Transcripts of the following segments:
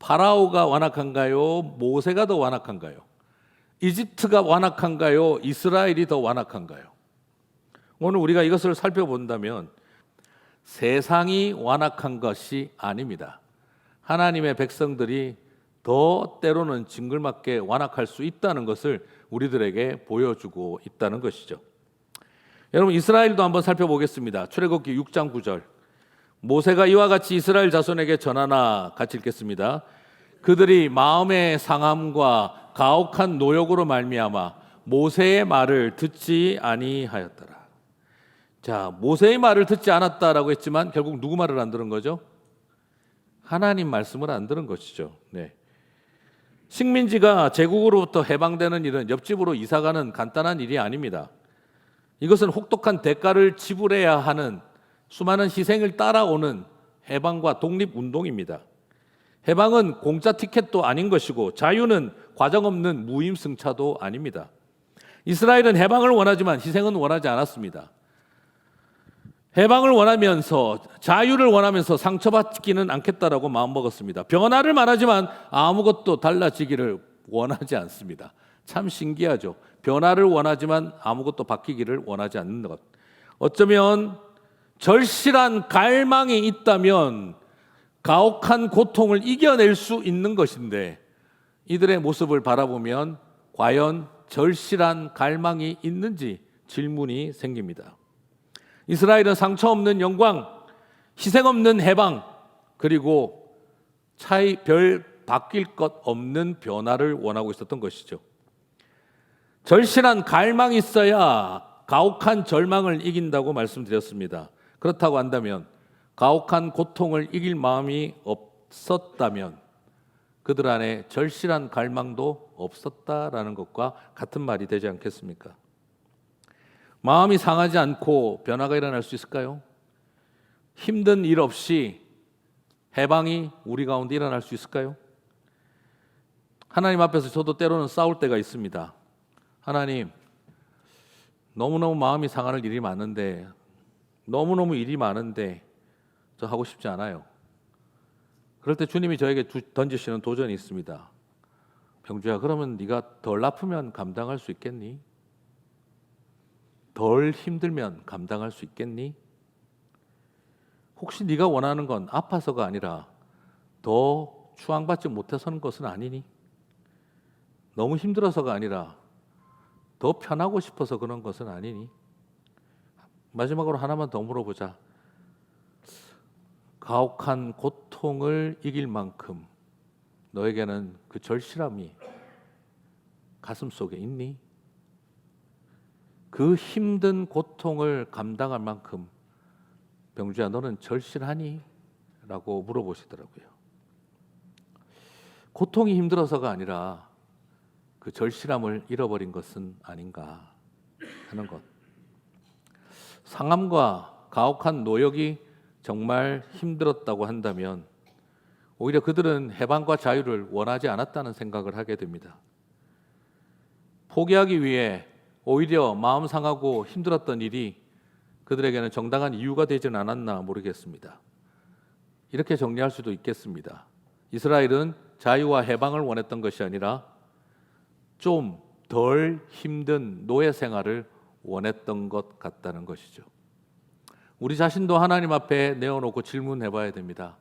파라오가 완악한가요? 모세가 더 완악한가요? 이집트가 완악한가요? 이스라엘이 더 완악한가요? 오늘 우리가 이것을 살펴본다면 세상이 완악한 것이 아닙니다. 하나님의 백성들이 더 때로는 징글맞게 완악할 수 있다는 것을 우리들에게 보여주고 있다는 것이죠. 여러분, 이스라엘도 한번 살펴보겠습니다. 출애굽기 6장 9절. 모세가 이와 같이 이스라엘 자손에게 전하나, 같이 읽겠습니다. 그들이 마음의 상함과 가혹한 노역으로 말미암아 모세의 말을 듣지 아니하였더라. 자, 모세의 말을 듣지 않았다라고 했지만 결국 누구 말을 안 들은 거죠? 하나님 말씀을 안 들은 것이죠. 네. 식민지가 제국으로부터 해방되는 일은 옆집으로 이사가는 간단한 일이 아닙니다. 이것은 혹독한 대가를 지불해야 하는 수많은 희생을 따라오는 해방과 독립운동입니다. 해방은 공짜 티켓도 아닌 것이고 자유는 과정 없는 무임승차도 아닙니다. 이스라엘은 해방을 원하지만 희생은 원하지 않았습니다. 해방을 원하면서, 자유를 원하면서 상처받기는 않겠다라고 마음먹었습니다. 변화를 말하지만 아무것도 달라지기를 원하지 않습니다. 참 신기하죠. 변화를 원하지만 아무것도 바뀌기를 원하지 않는 것. 어쩌면 절실한 갈망이 있다면 가혹한 고통을 이겨낼 수 있는 것인데, 이들의 모습을 바라보면 과연 절실한 갈망이 있는지 질문이 생깁니다. 이스라엘은 상처 없는 영광, 희생 없는 해방, 그리고 별 바뀔 것 없는 변화를 원하고 있었던 것이죠. 절실한 갈망이 있어야 가혹한 절망을 이긴다고 말씀드렸습니다. 그렇다고 한다면 가혹한 고통을 이길 마음이 없었다면 그들 안에 절실한 갈망도 없었다라는 것과 같은 말이 되지 않겠습니까? 마음이 상하지 않고 변화가 일어날 수 있을까요? 힘든 일 없이 해방이 우리 가운데 일어날 수 있을까요? 하나님 앞에서 저도 때로는 싸울 때가 있습니다. 하나님, 너무너무 마음이 상할 일이 많은데, 너무너무 일이 많은데 저 하고 싶지 않아요. 그럴 때 주님이 저에게 던지시는 도전이 있습니다. 병주야, 그러면 네가 덜 아프면 감당할 수 있겠니? 덜 힘들면 감당할 수 있겠니? 혹시 네가 원하는 건 아파서가 아니라 더 추앙받지 못해서는 것은 아니니? 너무 힘들어서가 아니라 더 편하고 싶어서 그런 것은 아니니? 마지막으로 하나만 더 물어보자. 가혹한 고통을 이길 만큼 너에게는 그 절실함이 가슴 속에 있니? 그 힘든 고통을 감당할 만큼 병주야, 너는 절실하니? 라고 물어보시더라고요. 고통이 힘들어서가 아니라 그 절실함을 잃어버린 것은 아닌가 하는 것. 상함과 가혹한 노역이 정말 힘들었다고 한다면 오히려 그들은 해방과 자유를 원하지 않았다는 생각을 하게 됩니다. 포기하기 위해 오히려 마음 상하고 힘들었던 일이 그들에게는 정당한 이유가 되지는 않았나 모르겠습니다. 이렇게 정리할 수도 있겠습니다. 이스라엘은 자유와 해방을 원했던 것이 아니라 좀 덜 힘든 노예 생활을 원했던 것 같다는 것이죠. 우리 자신도 하나님 앞에 내어놓고 질문해 봐야 됩니다.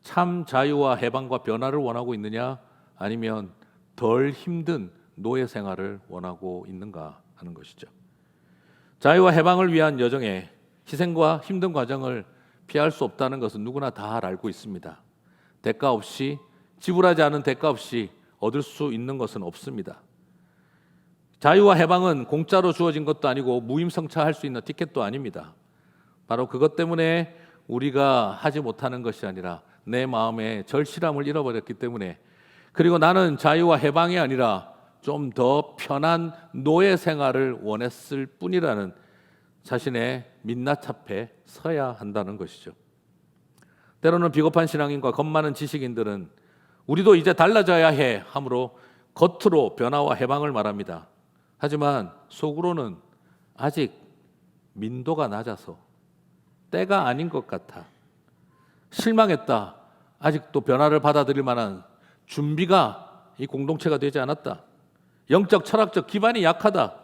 참 자유와 해방과 변화를 원하고 있느냐? 아니면 덜 힘든 노예 생활을 원하고 있는가 하는 것이죠. 자유와 해방을 위한 여정에 희생과 힘든 과정을 피할 수 없다는 것은 누구나 다 알고 있습니다. 대가 없이, 지불하지 않은 대가 없이 얻을 수 있는 것은 없습니다. 자유와 해방은 공짜로 주어진 것도 아니고 무임승차할 수 있는 티켓도 아닙니다. 바로 그것 때문에 우리가 하지 못하는 것이 아니라 내 마음에 절실함을 잃어버렸기 때문에, 그리고 나는 자유와 해방이 아니라 좀 더 편한 노예 생활을 원했을 뿐이라는 자신의 민낯 앞에 서야 한다는 것이죠. 때로는 비겁한 신앙인과 겁 많은 지식인들은 우리도 이제 달라져야 해 하므로 겉으로 변화와 해방을 말합니다. 하지만 속으로는 아직 민도가 낮아서 때가 아닌 것 같아. 실망했다. 아직도 변화를 받아들일 만한 준비가 이 공동체가 되지 않았다. 영적 철학적 기반이 약하다.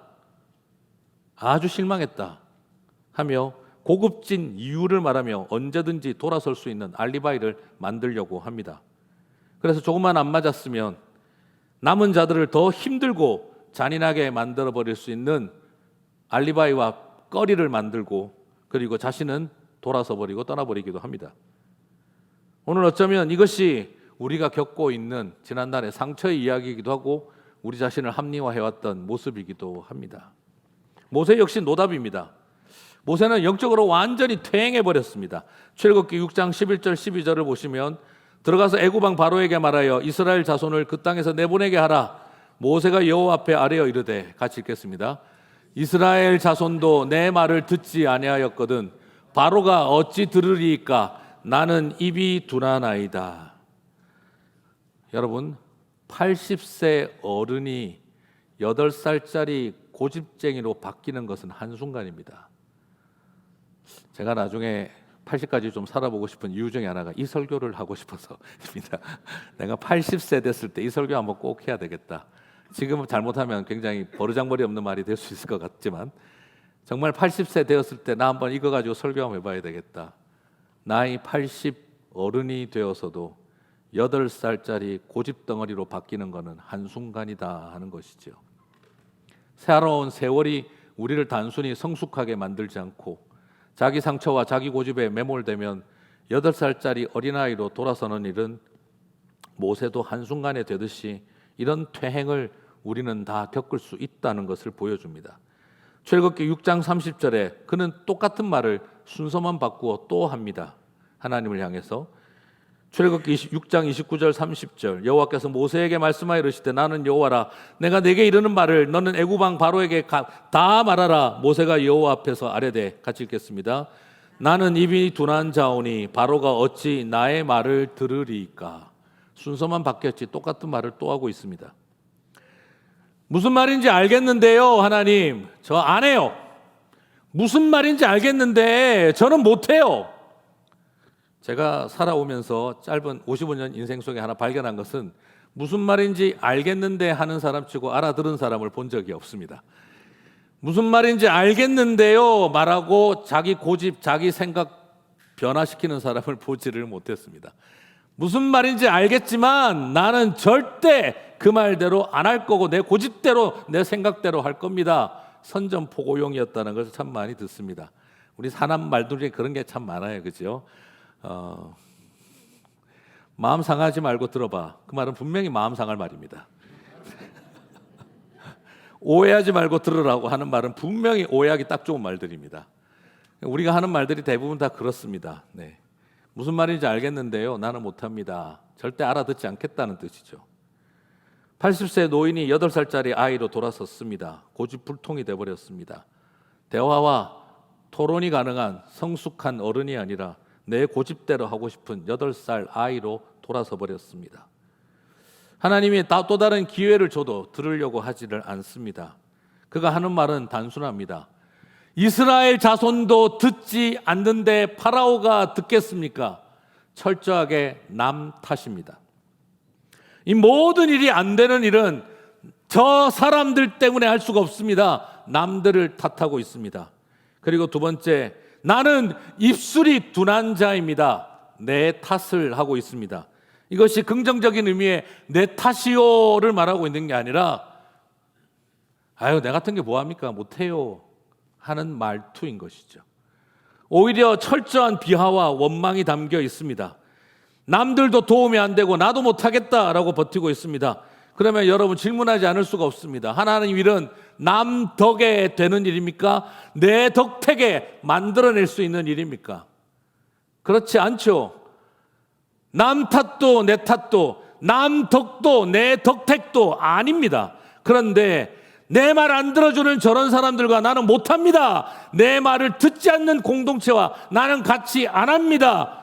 아주 실망했다 하며 고급진 이유를 말하며 언제든지 돌아설 수 있는 알리바이를 만들려고 합니다. 그래서 조금만 안 맞았으면 남은 자들을 더 힘들고 잔인하게 만들어버릴 수 있는 알리바이와 거리를 만들고 그리고 자신은 돌아서 버리고 떠나버리기도 합니다. 오늘 어쩌면 이것이 우리가 겪고 있는 지난날의 상처의 이야기이기도 하고 우리 자신을 합리화해왔던 모습이기도 합니다. 모세 역시 노답입니다. 모세는 영적으로 완전히 퇴행해버렸습니다. 출애굽기 6장 11절 12절을 보시면 들어가서 애굽왕 바로에게 말하여 이스라엘 자손을 그 땅에서 내보내게 하라. 모세가 여호와 앞에 아뢰어 이르되, 같이 읽겠습니다. 이스라엘 자손도 내 말을 듣지 아니하였거든 바로가 어찌 들으리이까. 나는 입이 둔하나이다. 여러분, 80세 어른이 8살짜리 고집쟁이로 바뀌는 것은 한순간입니다. 제가 나중에 80까지 좀 살아보고 싶은 이유 중에 하나가 이 설교를 하고 싶어서입니다. 내가 80세 됐을 때 이 설교 한번 꼭 해야 되겠다. 지금 잘못하면 굉장히 버르장머리 없는 말이 될 수 있을 것 같지만 정말 80세 되었을 때 나 한번 이거 가지고 설교 한번 해봐야 되겠다. 나이 80 어른이 되어서도 8살짜리 고집덩어리로 바뀌는 것은 한순간이다 하는 것이죠. 새로운 세월이 우리를 단순히 성숙하게 만들지 않고 자기 상처와 자기 고집에 매몰되면 8살짜리 어린아이로 돌아서는 일은 모세도 한순간에 되듯이 이런 퇴행을 우리는 다 겪을 수 있다는 것을 보여줍니다. 출애굽기 6장 30절에 그는 똑같은 말을 순서만 바꾸어 또 합니다. 하나님을 향해서 출애굽기 6장 29절 30절 여호와께서 모세에게 말씀하여 이르시되 나는 여호와라. 내가 내게 이르는 말을 너는 애굽 왕 바로에게 다 말하라. 모세가 여호와 앞에서 아뢰되, 같이 읽겠습니다. 나는 입이 둔한 자오니 바로가 어찌 나의 말을 들으리이까. 순서만 바뀌었지 똑같은 말을 또 하고 있습니다. 무슨 말인지 알겠는데요, 하나님. 저 안 해요. 무슨 말인지 알겠는데 저는 못해요. 제가 살아오면서 짧은 55년 인생 속에 하나 발견한 것은 무슨 말인지 알겠는데 하는 사람 치고 알아들은 사람을 본 적이 없습니다. 무슨 말인지 알겠는데요 말하고 자기 고집, 자기 생각 변화시키는 사람을 보지를 못했습니다. 무슨 말인지 알겠지만 나는 절대 그 말대로 안 할 거고 내 고집대로 내 생각대로 할 겁니다. 선전포고용이었다는 것을 참 많이 듣습니다. 우리 사남 말들 중에 그런 게 참 많아요. 그죠? 마음 상하지 말고 들어봐. 그 말은 분명히 마음 상할 말입니다. 오해하지 말고 들으라고 하는 말은 분명히 오해하기 딱 좋은 말들입니다. 우리가 하는 말들이 대부분 다 그렇습니다. 네. 무슨 말인지 알겠는데요, 나는 못합니다. 절대 알아듣지 않겠다는 뜻이죠. 80세 노인이 8살짜리 아이로 돌아섰습니다. 고집불통이 되어버렸습니다. 대화와 토론이 가능한 성숙한 어른이 아니라 내 고집대로 하고 싶은 8살 아이로 돌아서 버렸습니다. 하나님이 또 다른 기회를 줘도 들으려고 하지를 않습니다. 그가 하는 말은 단순합니다. 이스라엘 자손도 듣지 않는데 파라오가 듣겠습니까? 철저하게 남 탓입니다. 이 모든 일이 안 되는 일은 저 사람들 때문에 할 수가 없습니다. 남들을 탓하고 있습니다. 그리고 두 번째, 나는 입술이 둔한 자입니다. 내 탓을 하고 있습니다. 이것이 긍정적인 의미의 내 탓이요를 말하고 있는 게 아니라 아유 내 같은 게 뭐합니까? 못해요 하는 말투인 것이죠. 오히려 철저한 비하와 원망이 담겨 있습니다. 남들도 도움이 안 되고 나도 못하겠다라고 버티고 있습니다. 그러면 여러분 질문하지 않을 수가 없습니다. 하나님 일은 남 덕에 되는 일입니까? 내 덕택에 만들어낼 수 있는 일입니까? 그렇지 않죠. 남 탓도 내 탓도 남 덕도 내 덕택도 아닙니다. 그런데 내 말 안 들어주는 저런 사람들과 나는 못합니다. 내 말을 듣지 않는 공동체와 나는 같이 안 합니다.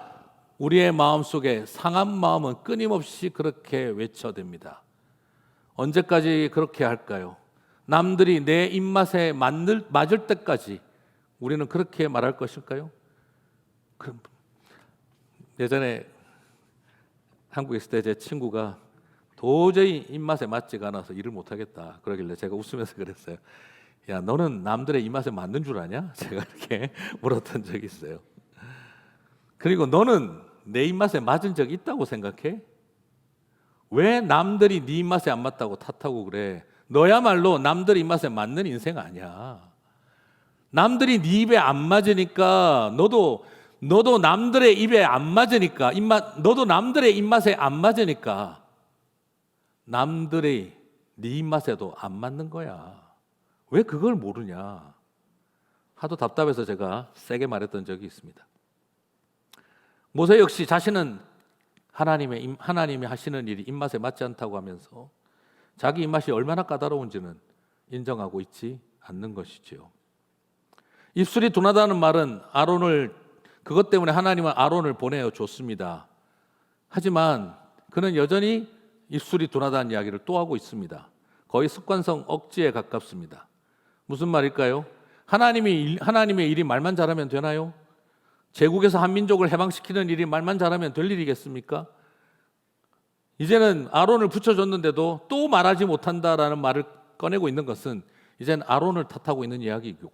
우리의 마음속에 상한 마음은 끊임없이 그렇게 외쳐댑니다. 언제까지 그렇게 할까요? 남들이 내 입맛에 맞을 때까지 우리는 그렇게 말할 것일까요? 예전에 한국에 있을 때 제 친구가 도저히 입맛에 맞지가 않아서 일을 못하겠다. 그러길래 제가 웃으면서 그랬어요. 야, 너는 남들의 입맛에 맞는 줄 아냐? 제가 이렇게 물었던 적이 있어요. 그리고 너는 내 입맛에 맞은 적 있다고 생각해? 왜 남들이 네 입맛에 안 맞다고 탓하고 그래? 너야말로 남들 입맛에 맞는 인생 아니야. 남들이 네 입에 안 맞으니까 너도 남들의 입에 안 맞으니까 너도 남들의 입맛에 안 맞으니까 남들의 네 입맛에도 안 맞는 거야. 왜 그걸 모르냐? 하도 답답해서 제가 세게 말했던 적이 있습니다. 모세 역시 자신은 하나님이 하시는 일이 입맛에 맞지 않다고 하면서 자기 입맛이 얼마나 까다로운지는 인정하고 있지 않는 것이지요. 입술이 둔하다는 말은 그것 때문에 하나님은 아론을 보내어 줬습니다. 하지만 그는 여전히 입술이 둔하다는 이야기를 또 하고 있습니다. 거의 습관성 억지에 가깝습니다. 무슨 말일까요? 하나님의 일이 말만 잘하면 되나요? 제국에서 한민족을 해방시키는 일이 말만 잘하면 될 일이겠습니까? 이제는 아론을 붙여줬는데도 또 말하지 못한다라는 말을 꺼내고 있는 것은 이제는 아론을 탓하고 있는 이야기이고,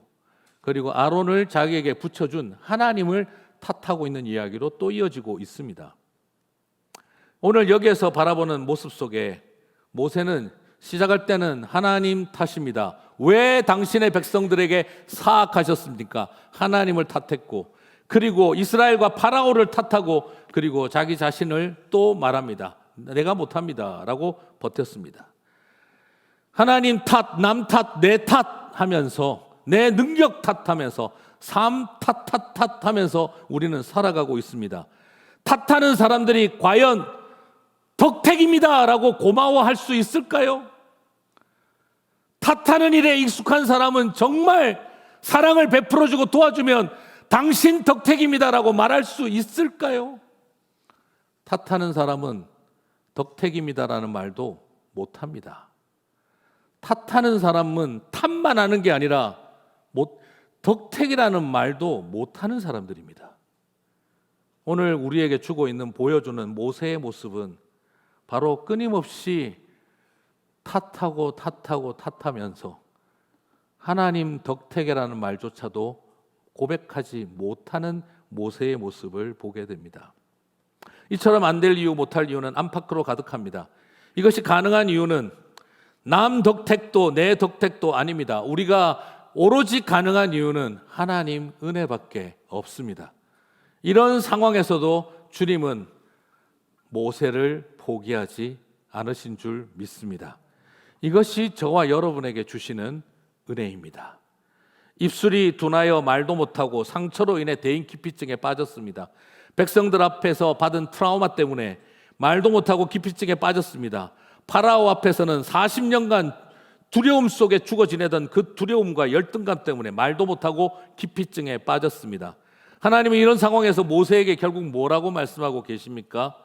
그리고 아론을 자기에게 붙여준 하나님을 탓하고 있는 이야기로 또 이어지고 있습니다. 오늘 여기에서 바라보는 모습 속에 모세는 시작할 때는 하나님 탓입니다. 왜 당신의 백성들에게 사악하셨습니까? 하나님을 탓했고, 그리고 이스라엘과 파라오를 탓하고, 그리고 자기 자신을 또 말합니다. 내가 못합니다 라고 버텼습니다. 하나님 탓, 남 탓, 내 탓 하면서, 내 능력 탓하면서, 삶 탓하면서 우리는 살아가고 있습니다. 탓하는 사람들이 과연 덕택입니다 라고 고마워할 수 있을까요? 탓하는 일에 익숙한 사람은 정말 사랑을 베풀어주고 도와주면 당신 덕택입니다 라고 말할 수 있을까요? 탓하는 사람은 덕택입니다 라는 말도 못합니다. 탓하는 사람은 탓만 하는 게 아니라 덕택이라는 말도 못하는 사람들입니다. 오늘 우리에게 보여주는 모세의 모습은 바로 끊임없이 탓하면서 하나님 덕택이라는 말조차도 고백하지 못하는 모세의 모습을 보게 됩니다. 이처럼 안 될 이유, 못할 이유는 안팎으로 가득합니다. 이것이 가능한 이유는 남 덕택도 내 덕택도 아닙니다. 우리가 오로지 가능한 이유는 하나님 은혜밖에 없습니다. 이런 상황에서도 주님은 모세를 포기하지 않으신 줄 믿습니다. 이것이 저와 여러분에게 주시는 은혜입니다. 입술이 둔하여 말도 못하고 상처로 인해 대인기피증에 빠졌습니다. 백성들 앞에서 받은 트라우마 때문에 말도 못하고 기피증에 빠졌습니다. 파라오 앞에서는 40년간 두려움 속에 죽어 지내던 그 두려움과 열등감 때문에 말도 못하고 기피증에 빠졌습니다. 하나님은 이런 상황에서 모세에게 결국 뭐라고 말씀하고 계십니까?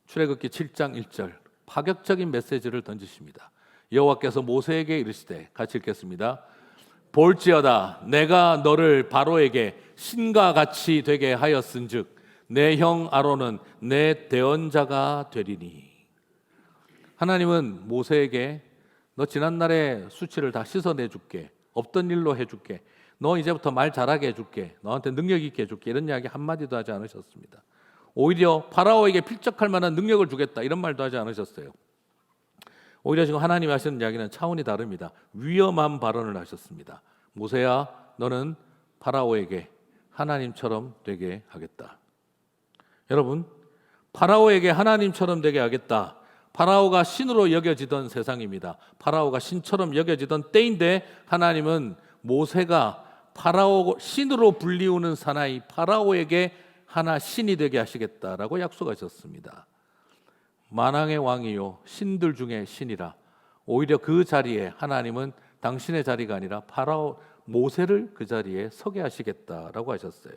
출애굽기 7장 1절 파격적인 메시지를 던지십니다. 여호와께서 모세에게 이르시되, 같이 읽겠습니다. 볼지어다 내가 너를 바로에게 신과 같이 되게 하였은즉 내 형 아론은 내 대언자가 되리니. 하나님은 모세에게 너 지난날의 수치를 다 씻어내줄게, 없던 일로 해줄게, 너 이제부터 말 잘하게 해줄게, 너한테 능력 있게 해줄게, 이런 이야기 한마디도 하지 않으셨습니다. 오히려 파라오에게 필적할 만한 능력을 주겠다, 이런 말도 하지 않으셨어요. 오히려 지금 하나님이 하시는 이야기는 차원이 다릅니다. 위험한 발언을 하셨습니다. 모세야, 너는 파라오에게 하나님처럼 되게 하겠다. 여러분, 파라오에게 하나님처럼 되게 하겠다. 파라오가 신으로 여겨지던 세상입니다. 파라오가 신처럼 여겨지던 때인데 하나님은 모세가 신으로 불리우는 사나이 파라오에게 하나 신이 되게 하시겠다라고 약속하셨습니다. 만왕의 왕이요 신들 중에 신이라. 오히려 그 자리에 하나님은 당신의 자리가 아니라 모세를 그 자리에 서게 하시겠다라고 하셨어요.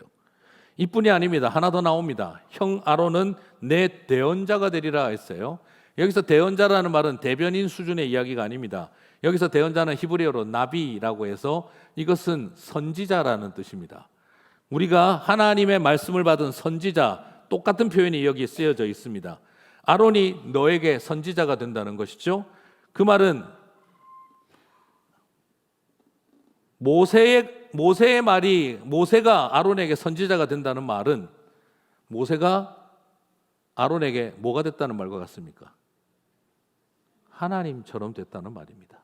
이뿐이 아닙니다. 하나 더 나옵니다. 형 아론은 내 대언자가 되리라 했어요. 여기서 대언자라는 말은 대변인 수준의 이야기가 아닙니다. 여기서 대언자는 히브리어로 나비라고 해서 이것은 선지자라는 뜻입니다. 우리가 하나님의 말씀을 받은 선지자, 똑같은 표현이 여기 쓰여져 있습니다. 아론이 너에게 선지자가 된다는 것이죠. 그 말은 모세의 말이, 모세가 아론에게 선지자가 된다는 말은 모세가 아론에게 뭐가 됐다는 말과 같습니까? 하나님처럼 됐다는 말입니다.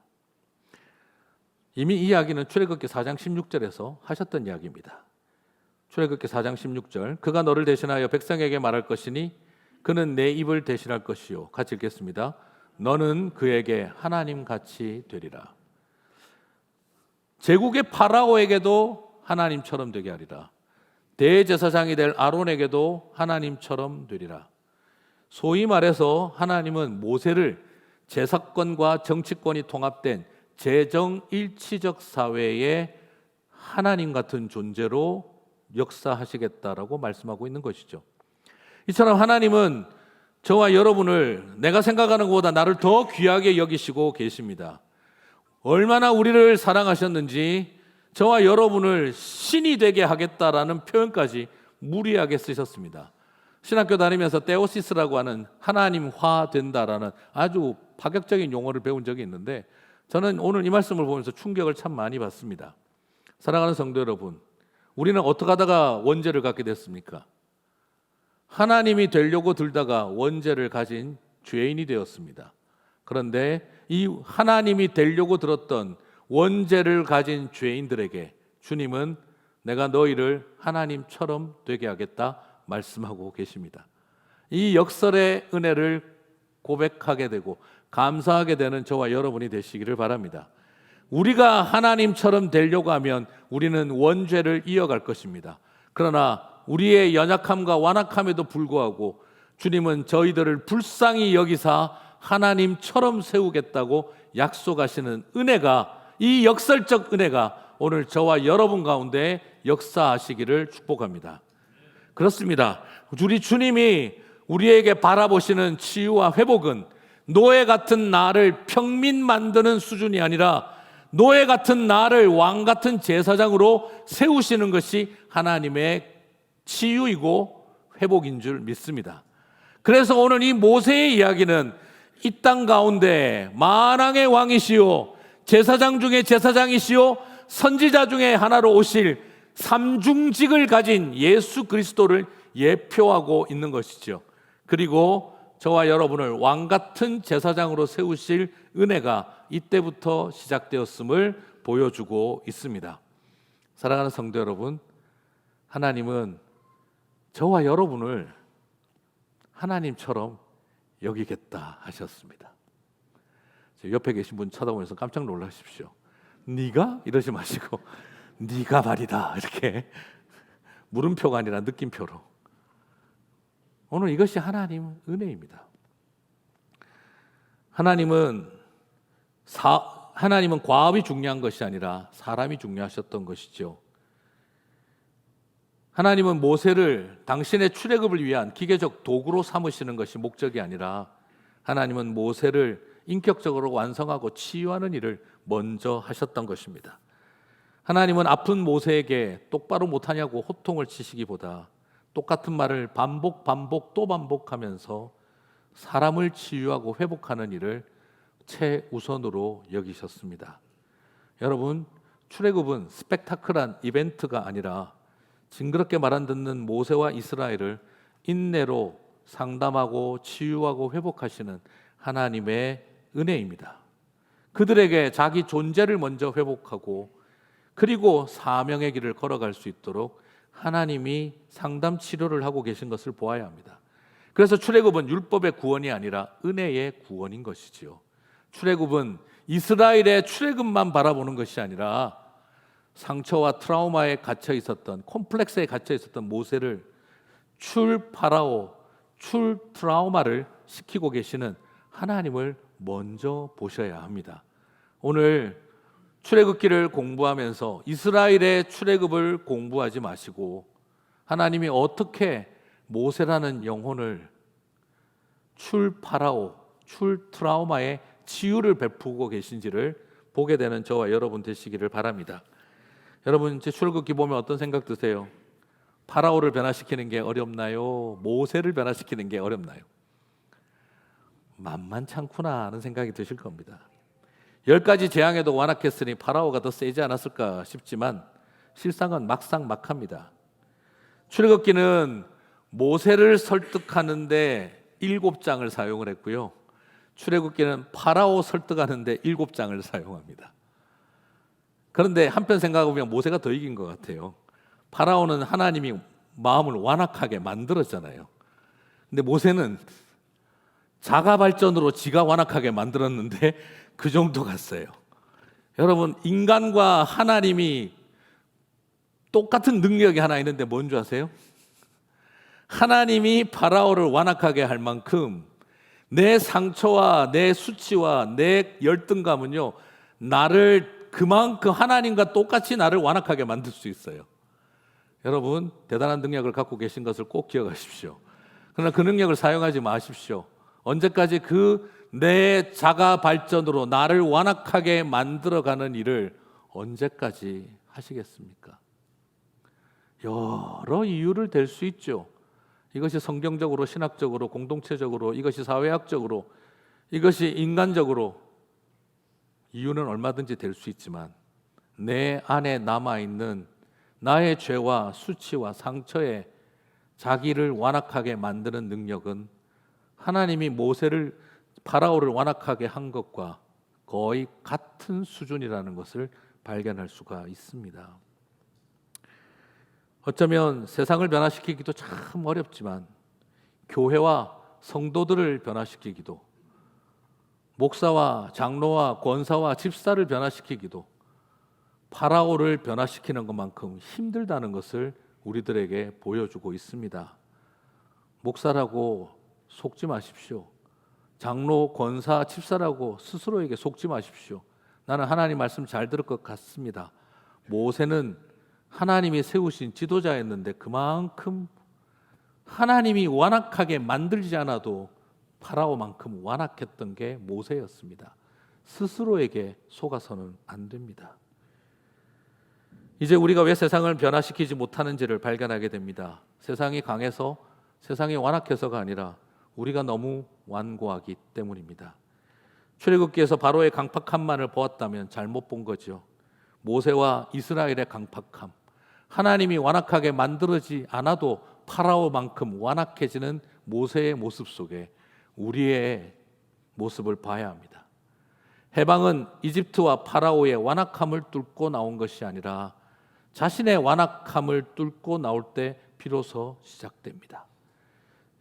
이미 이 이야기는 출애굽기 4장 16절에서 하셨던 이야기입니다. 출애굽기 4장 16절, 그가 너를 대신하여 백성에게 말할 것이니 그는 내 입을 대신할 것이요. 같이 읽겠습니다. 너는 그에게 하나님같이 되리라. 제국의 파라오에게도 하나님처럼 되게 하리라. 대제사장이 될 아론에게도 하나님처럼 되리라. 소위 말해서 하나님은 모세를 제사권과 정치권이 통합된 재정일치적 사회의 하나님 같은 존재로 역사하시겠다라고 말씀하고 있는 것이죠. 이처럼 하나님은 저와 여러분을 내가 생각하는 것보다 나를 더 귀하게 여기시고 계십니다. 얼마나 우리를 사랑하셨는지 저와 여러분을 신이 되게 하겠다라는 표현까지 무리하게 쓰셨습니다. 신학교 다니면서 테오시스라고 하는 하나님화 된다라는 아주 파격적인 용어를 배운 적이 있는데 저는 오늘 이 말씀을 보면서 충격을 참 많이 받습니다. 사랑하는 성도 여러분, 우리는 어떻게 하다가 원죄를 갖게 됐습니까? 하나님이 되려고 들다가 원죄를 가진 죄인이 되었습니다. 그런데 이 하나님이 되려고 들었던 원죄를 가진 죄인들에게 주님은 내가 너희를 하나님처럼 되게 하겠다 말씀하고 계십니다. 이 역설의 은혜를 고백하게 되고 감사하게 되는 저와 여러분이 되시기를 바랍니다. 우리가 하나님처럼 되려고 하면 우리는 원죄를 이어갈 것입니다. 그러나 우리의 연약함과 완악함에도 불구하고 주님은 저희들을 불쌍히 여기사 하나님처럼 세우겠다고 약속하시는 은혜가, 이 역설적 은혜가 오늘 저와 여러분 가운데 역사하시기를 축복합니다. 그렇습니다. 우리 주님이 우리에게 바라보시는 치유와 회복은 노예 같은 나를 평민 만드는 수준이 아니라 노예 같은 나를 왕 같은 제사장으로 세우시는 것이 하나님의 치유이고 회복인 줄 믿습니다. 그래서 오늘 이 모세의 이야기는 이 땅 가운데 만왕의 왕이시오, 제사장 중에 제사장이시오, 선지자 중에 하나로 오실 삼중직을 가진 예수 그리스도를 예표하고 있는 것이죠. 그리고 저와 여러분을 왕 같은 제사장으로 세우실 은혜가 이때부터 시작되었음을 보여주고 있습니다. 사랑하는 성도 여러분, 하나님은 저와 여러분을 하나님처럼 여기겠다 하셨습니다. 옆에 계신 분 쳐다보면서 깜짝 놀라십시오. 네가? 이러지 마시고 네가 말이다, 이렇게 물음표가 아니라 느낌표로. 오늘 이것이 하나님 은혜입니다. 하나님은 과업이 중요한 것이 아니라 사람이 중요하셨던 것이죠. 하나님은 모세를 당신의 출애굽을 위한 기계적 도구로 삼으시는 것이 목적이 아니라 하나님은 모세를 인격적으로 완성하고 치유하는 일을 먼저 하셨던 것입니다. 하나님은 아픈 모세에게 똑바로 못하냐고 호통을 치시기보다 똑같은 말을 반복 또 반복하면서 사람을 치유하고 회복하는 일을 최우선으로 여기셨습니다. 여러분, 출애굽은 스펙타클한 이벤트가 아니라 징그럽게 말 안 듣는 모세와 이스라엘을 인내로 상담하고 치유하고 회복하시는 하나님의 은혜입니다. 그들에게 자기 존재를 먼저 회복하고 그리고 사명의 길을 걸어갈 수 있도록 하나님이 상담 치료를 하고 계신 것을 보아야 합니다. 그래서 출애굽은 율법의 구원이 아니라 은혜의 구원인 것이지요. 출애굽은 이스라엘의 출애굽만 바라보는 것이 아니라 상처와 트라우마에 갇혀 있었던, 콤플렉스에 갇혀 있었던 모세를 출 파라오, 출 트라우마를 시키고 계시는 하나님을 먼저 보셔야 합니다. 오늘 출애굽기를 공부하면서 이스라엘의 출애굽을 공부하지 마시고 하나님이 어떻게 모세라는 영혼을 출 파라오, 출 트라우마의 치유를 베푸고 계신지를 보게 되는 저와 여러분 되시기를 바랍니다. 여러분, 제 출애굽기 보면 어떤 생각 드세요? 파라오를 변화시키는 게 어렵나요? 모세를 변화시키는 게 어렵나요? 만만찮구나 하는 생각이 드실 겁니다. 10가지 재앙에도 완악했으니 파라오가 더 세지 않았을까 싶지만 실상은 막상막합니다. 출애굽기는 모세를 설득하는데 7장을 사용을 했고요. 출애굽기는 파라오 설득하는데 7장을 사용합니다. 그런데 한편 생각해보면 모세가 더 이긴 것 같아요. 파라오는 하나님이 마음을 완악하게 만들었잖아요. 근데 모세는 자가 발전으로 지가 완악하게 만들었는데 그 정도 갔어요. 여러분, 인간과 하나님이 똑같은 능력이 하나 있는데 뭔 줄 아세요? 하나님이 파라오를 완악하게 할 만큼 내 상처와 내 수치와 내 열등감은요, 나를 그만큼 하나님과 똑같이 나를 완악하게 만들 수 있어요. 여러분, 대단한 능력을 갖고 계신 것을 꼭 기억하십시오. 그러나 그 능력을 사용하지 마십시오. 언제까지 그 내 자가 발전으로 나를 완악하게 만들어가는 일을 언제까지 하시겠습니까? 여러 이유를 댈 수 있죠. 이것이 성경적으로, 신학적으로, 공동체적으로, 이것이 사회학적으로, 이것이 인간적으로 이유는 얼마든지 될 수 있지만 내 안에 남아있는 나의 죄와 수치와 상처에 자기를 완악하게 만드는 능력은 하나님이 파라오를 완악하게 한 것과 거의 같은 수준이라는 것을 발견할 수가 있습니다. 어쩌면 세상을 변화시키기도 참 어렵지만 교회와 성도들을 변화시키기도, 목사와 장로와 권사와 집사를 변화시키기도 파라오를 변화시키는 것만큼 힘들다는 것을 우리들에게 보여주고 있습니다. 목사라고 속지 마십시오. 장로, 권사, 집사라고 스스로에게 속지 마십시오. 나는 하나님 말씀 잘 들을 것 같습니다. 모세는 하나님이 세우신 지도자였는데 그만큼 하나님이 완악하게 만들지 않아도 파라오만큼 완악했던 게 모세였습니다. 스스로에게 속아서는 안 됩니다. 이제 우리가 왜 세상을 변화시키지 못하는지를 발견하게 됩니다. 세상이 강해서, 세상이 완악해서가 아니라 우리가 너무 완고하기 때문입니다. 출애굽기에서 바로의 강팍함만을 보았다면 잘못 본 거죠. 모세와 이스라엘의 강팍함, 하나님이 완악하게 만들지 않아도 파라오만큼 완악해지는 모세의 모습 속에 우리의 모습을 봐야 합니다. 해방은 이집트와 파라오의 완악함을 뚫고 나온 것이 아니라 자신의 완악함을 뚫고 나올 때 비로소 시작됩니다.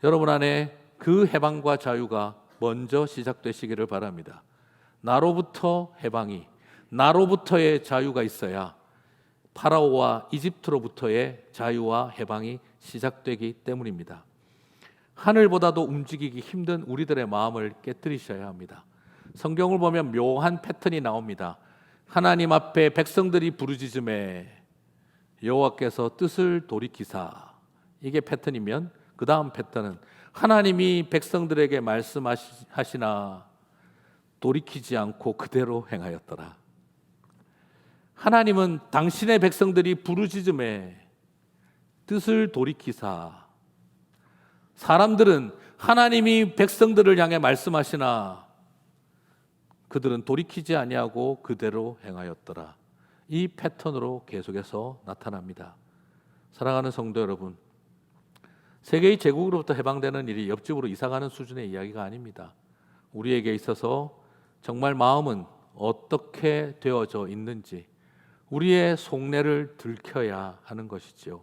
여러분 안에 그 해방과 자유가 먼저 시작되시기를 바랍니다. 나로부터 해방이, 나로부터의 자유가 있어야 파라오와 이집트로부터의 자유와 해방이 시작되기 때문입니다. 하늘보다도 움직이기 힘든 우리들의 마음을 깨뜨리셔야 합니다. 성경을 보면 묘한 패턴이 나옵니다. 하나님 앞에 백성들이 부르짖음에 여호와께서 뜻을 돌이키사, 이게 패턴이면 그 다음 패턴은 하나님이 백성들에게 말씀하시나 돌이키지 않고 그대로 행하였더라. 하나님은 당신의 백성들이 부르짖음에 뜻을 돌이키사, 사람들은 하나님이 백성들을 향해 말씀하시나 그들은 돌이키지 아니하고 그대로 행하였더라. 이 패턴으로 계속해서 나타납니다. 사랑하는 성도 여러분, 세계의 제국으로부터 해방되는 일이 옆집으로 이사가는 수준의 이야기가 아닙니다. 우리에게 있어서 정말 마음은 어떻게 되어져 있는지 우리의 속내를 들켜야 하는 것이지요.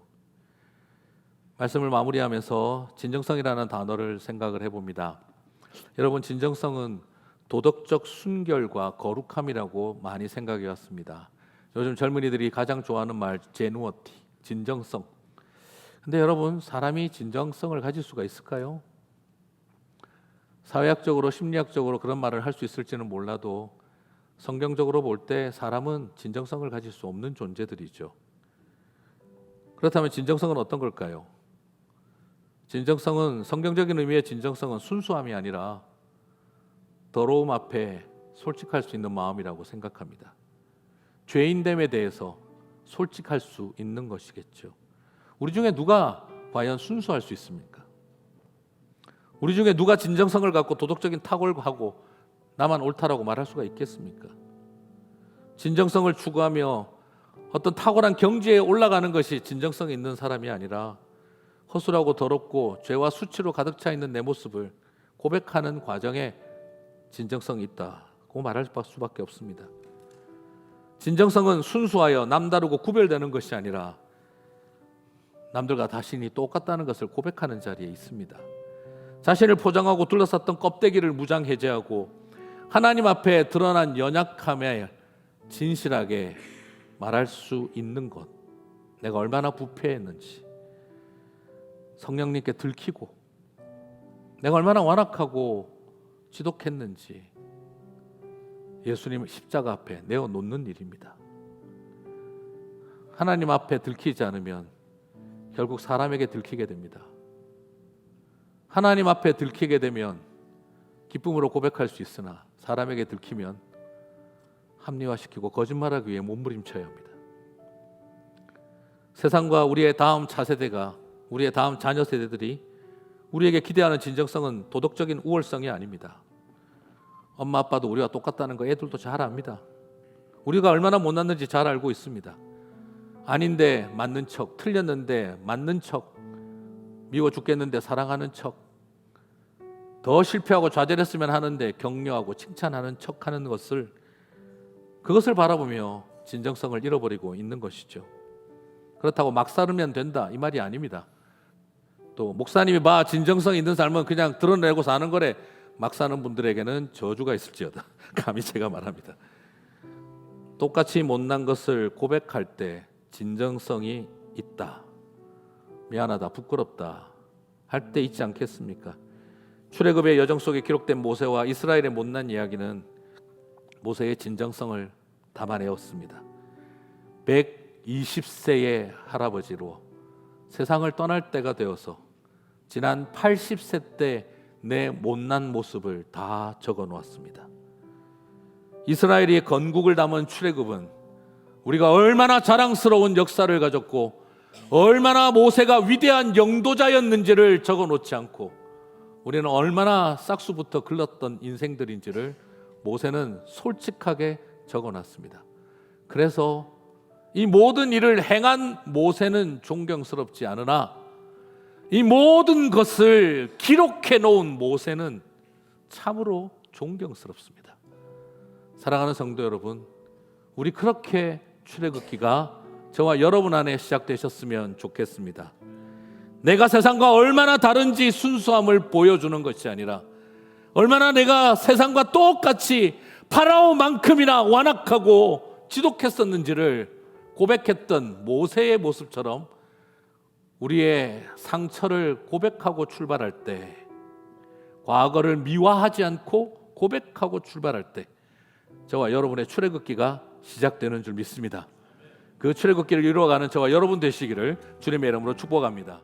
말씀을 마무리하면서 진정성이라는 단어를 생각을 해봅니다. 여러분, 진정성은 도덕적 순결과 거룩함이라고 많이 생각해 왔습니다. 요즘 젊은이들이 가장 좋아하는 말, 제누어티, 진정성. 근데 여러분, 사람이 진정성을 가질 수가 있을까요? 사회학적으로, 심리학적으로 그런 말을 할 수 있을지는 몰라도 성경적으로 볼 때 사람은 진정성을 가질 수 없는 존재들이죠. 그렇다면 진정성은 어떤 걸까요? 진정성은, 성경적인 의미의 진정성은 순수함이 아니라 더러움 앞에 솔직할 수 있는 마음이라고 생각합니다. 죄인됨에 대해서 솔직할 수 있는 것이겠죠. 우리 중에 누가 과연 순수할 수 있습니까? 우리 중에 누가 진정성을 갖고 도덕적인 탁월을 하고 나만 옳다라고 말할 수가 있겠습니까? 진정성을 추구하며 어떤 탁월한 경지에 올라가는 것이 진정성이 있는 사람이 아니라 허술하고 더럽고 죄와 수치로 가득 차 있는 내 모습을 고백하는 과정에 진정성이 있다고 말할 수밖에 없습니다. 진정성은 순수하여 남다르고 구별되는 것이 아니라 남들과 자신이 똑같다는 것을 고백하는 자리에 있습니다. 자신을 포장하고 둘러쌌던 껍데기를 무장해제하고 하나님 앞에 드러난 연약함에 진실하게 말할 수 있는 것, 내가 얼마나 부패했는지 성령님께 들키고 내가 얼마나 완악하고 지독했는지 예수님 십자가 앞에 내어놓는 일입니다. 하나님 앞에 들키지 않으면 결국 사람에게 들키게 됩니다. 하나님 앞에 들키게 되면 기쁨으로 고백할 수 있으나 사람에게 들키면 합리화시키고 거짓말하기 위해 몸부림쳐야 합니다. 세상과 우리의 다음 차세대가, 우리의 다음 자녀 세대들이 우리에게 기대하는 진정성은 도덕적인 우월성이 아닙니다. 엄마 아빠도 우리와 똑같다는 거 애들도 잘 압니다. 우리가 얼마나 못났는지 잘 알고 있습니다. 아닌데 맞는 척, 틀렸는데 맞는 척, 미워 죽겠는데 사랑하는 척, 더 실패하고 좌절했으면 하는데 격려하고 칭찬하는 척하는 것을, 그것을 바라보며 진정성을 잃어버리고 있는 것이죠. 그렇다고 막 살으면 된다 이 말이 아닙니다. 또 목사님이 봐 진정성 있는 삶은 그냥 드러내고 사는 거래, 막 사는 분들에게는 저주가 있을지어다 감히 제가 말합니다. 똑같이 못난 것을 고백할 때 진정성이 있다, 미안하다, 부끄럽다 할 때 있지 않겠습니까? 출애굽의 여정 속에 기록된 모세와 이스라엘의 못난 이야기는 모세의 진정성을 담아내었습니다. 120세의 할아버지로 세상을 떠날 때가 되어서 지난 80세 때 내 못난 모습을 다 적어 놓았습니다. 이스라엘이 건국을 담은 출애굽은 우리가 얼마나 자랑스러운 역사를 가졌고 얼마나 모세가 위대한 영도자였는지를 적어 놓지 않고 우리는 얼마나 싹수부터 글렀던 인생들인지를 모세는 솔직하게 적어 놨습니다. 그래서 이 모든 일을 행한 모세는 존경스럽지 않으나 이 모든 것을 기록해 놓은 모세는 참으로 존경스럽습니다. 사랑하는 성도 여러분, 우리 그렇게 출애굽기가 저와 여러분 안에 시작되셨으면 좋겠습니다. 내가 세상과 얼마나 다른지 순수함을 보여주는 것이 아니라 얼마나 내가 세상과 똑같이 파라오만큼이나 완악하고 지독했었는지를 고백했던 모세의 모습처럼 우리의 상처를 고백하고 출발할 때, 과거를 미화하지 않고 고백하고 출발할 때 저와 여러분의 출애굽기가 시작되는 줄 믿습니다. 그 출애굽기를 이루어가는 저와 여러분 되시기를 주님의 이름으로 축복합니다.